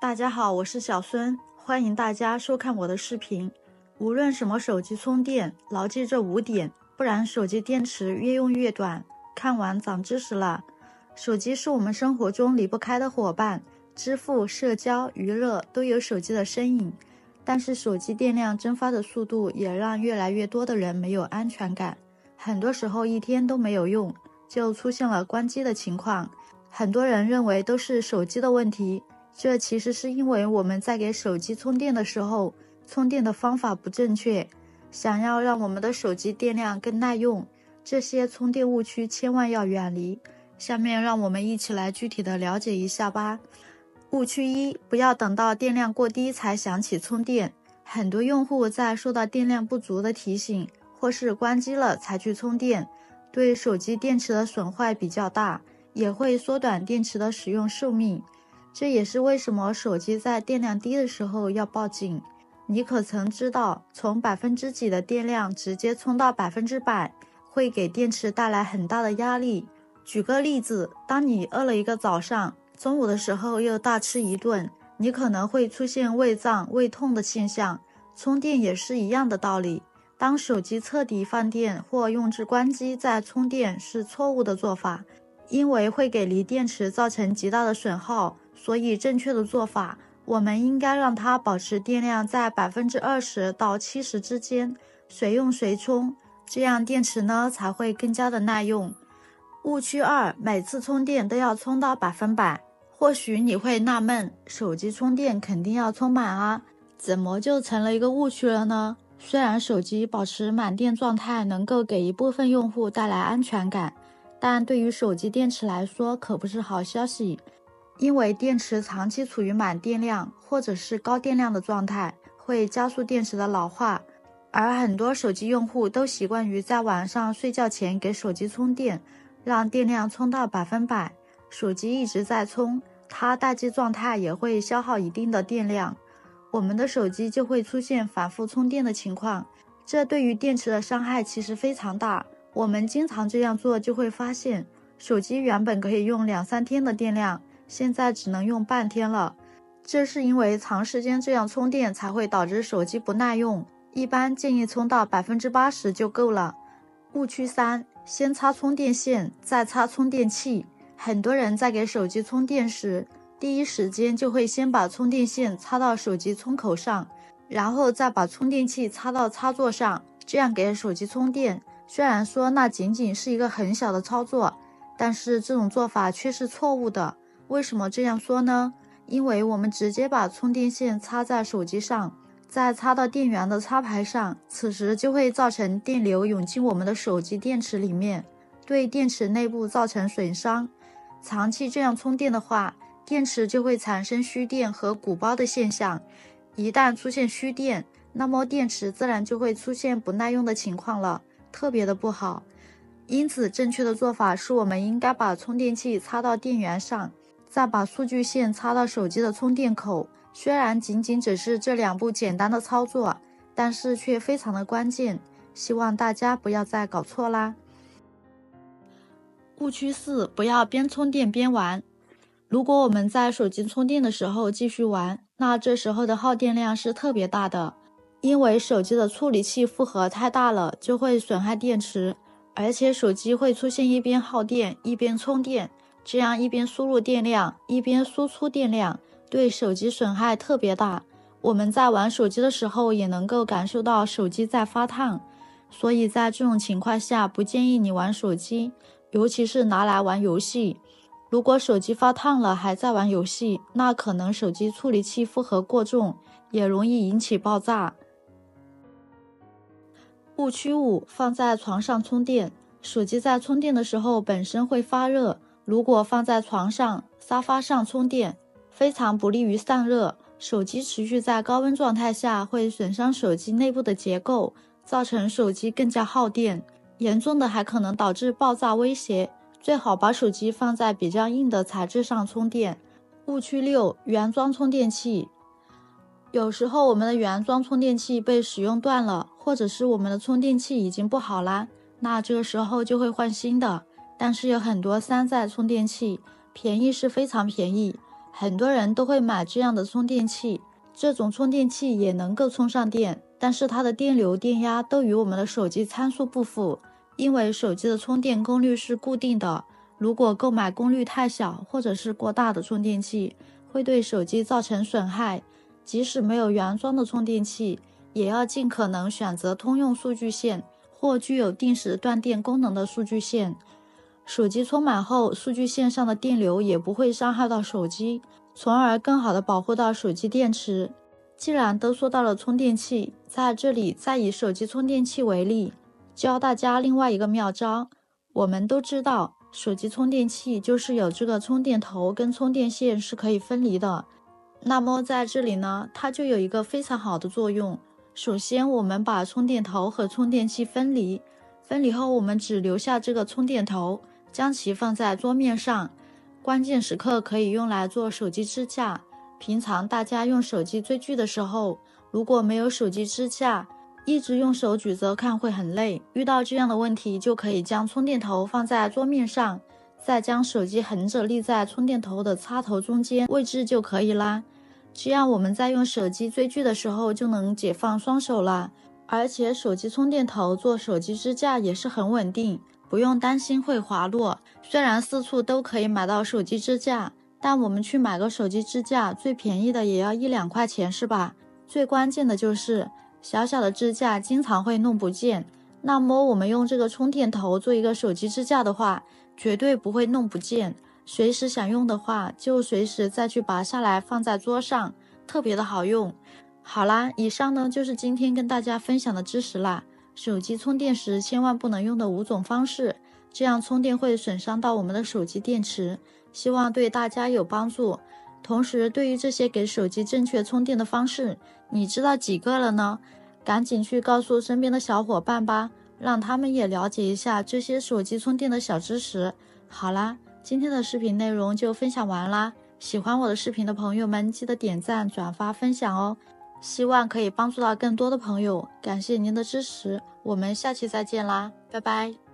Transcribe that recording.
大家好，我是小孙，欢迎大家收看我的视频。无论什么手机充电，牢记这5点，不然手机电池越用越短。看完长知识了。手机是我们生活中离不开的伙伴，支付、社交、娱乐都有手机的身影。但是手机电量蒸发的速度也让越来越多的人没有安全感，很多时候一天都没有用，就出现了关机的情况。很多人认为都是手机的问题，这其实是因为我们在给手机充电的时候，充电的方法不正确。想要让我们的手机电量更耐用，这些充电误区千万要远离。下面让我们一起来具体的了解一下吧。误区1，不要等到电量过低才想起充电。很多用户在收到电量不足的提醒，或是关机了才去充电，对手机电池的损坏比较大，也会缩短电池的使用寿命。这也是为什么手机在电量低的时候要报警。你可曾知道，从几%的电量直接充到100%，会给电池带来很大的压力。举个例子，当你饿了一个早上，中午的时候又大吃一顿，你可能会出现胃胀、胃痛的现象。充电也是一样的道理，当手机彻底放电或用至关机再充电是错误的做法，因为会给锂电池造成极大的损耗。所以正确的做法，我们应该让它保持电量在20%到70%之间，随用随充，这样电池呢才会更加的耐用。误区2，每次充电都要充到100%。或许你会纳闷，手机充电肯定要充满啊，怎么就成了一个误区了呢？虽然手机保持满电状态能够给一部分用户带来安全感，但对于手机电池来说可不是好消息。因为电池长期处于满电量或者是高电量的状态，会加速电池的老化。而很多手机用户都习惯于在晚上睡觉前给手机充电，让电量充到100%，手机一直在充，它待机状态也会消耗一定的电量，我们的手机就会出现反复充电的情况，这对于电池的伤害其实非常大。我们经常这样做，就会发现手机原本可以用2-3天的电量，现在只能用半天了。这是因为长时间这样充电才会导致手机不耐用，一般建议充到80%就够了。误区3，先插充电线再插充电器。很多人在给手机充电时，第一时间就会先把充电线插到手机充口上，然后再把充电器插到插座上，这样给手机充电。虽然说那仅仅是一个很小的操作，但是这种做法却是错误的。为什么这样说呢？因为我们直接把充电线插在手机上，再插到电源的插排上，此时就会造成电流涌进我们的手机电池里面，对电池内部造成损伤。长期这样充电的话，电池就会产生虚电和鼓包的现象。一旦出现虚电，那么电池自然就会出现不耐用的情况了，特别的不好。因此正确的做法是，我们应该把充电器插到电源上，再把数据线插到手机的充电口。虽然仅仅只是这2步简单的操作，但是却非常的关键，希望大家不要再搞错啦。误区4，不要边充电边玩。如果我们在手机充电的时候继续玩，那这时候的耗电量是特别大的，因为手机的处理器负荷太大了，就会损害电池，而且手机会出现一边耗电一边充电，这样一边输入电量一边输出电量，对手机损害特别大。我们在玩手机的时候也能够感受到手机在发烫，所以在这种情况下不建议你玩手机，尤其是拿来玩游戏。如果手机发烫了还在玩游戏，那可能手机处理器负荷过重，也容易引起爆炸。误区5，放在床上充电。手机在充电的时候本身会发热，如果放在床上、沙发上充电，非常不利于散热。手机持续在高温状态下会损伤手机内部的结构，造成手机更加耗电，严重的还可能导致爆炸威胁。最好把手机放在比较硬的材质上充电。误区6，原装充电器。有时候我们的原装充电器被使用断了，或者是我们的充电器已经不好啦，那这个时候就会换新的。但是有很多山寨充电器，便宜是非常便宜，很多人都会买这样的充电器。这种充电器也能够充上电，但是它的电流、电压都与我们的手机参数不符，因为手机的充电功率是固定的。如果购买功率太小或者是过大的充电器，会对手机造成损害。即使没有原装的充电器，也要尽可能选择通用数据线或具有定时断电功能的数据线。手机充满后，数据线上的电流也不会伤害到手机，从而更好地保护到手机电池。既然都说到了充电器，在这里再以手机充电器为例，教大家另外一个妙招。我们都知道，手机充电器就是有这个充电头跟充电线是可以分离的。那么在这里呢，它就有一个非常好的作用。首先，我们把充电头和充电器分离后，我们只留下这个充电头，将其放在桌面上，关键时刻可以用来做手机支架。平常大家用手机追剧的时候，如果没有手机支架，一直用手举着看会很累。遇到这样的问题，就可以将充电头放在桌面上，再将手机横着立在充电头的插头中间位置就可以啦。这样我们在用手机追剧的时候就能解放双手啦。而且手机充电头做手机支架也是很稳定，不用担心会滑落。虽然四处都可以买到手机支架，但我们去买个手机支架，最便宜的也要1-2块钱是吧？最关键的就是小小的支架经常会弄不见，那么我们用这个充电头做一个手机支架的话，绝对不会弄不见。随时想用的话，就随时再去拔下来放在桌上，特别的好用。好啦，以上呢就是今天跟大家分享的知识啦。手机充电时千万不能用的5种方式，这样充电会损伤到我们的手机电池，希望对大家有帮助。同时，对于这些给手机正确充电的方式，你知道几个了呢？赶紧去告诉身边的小伙伴吧，让他们也了解一下这些手机充电的小知识。好啦，今天的视频内容就分享完啦，喜欢我的视频的朋友们记得点赞、转发、分享哦。希望可以帮助到更多的朋友，感谢您的支持，我们下期再见啦，拜拜。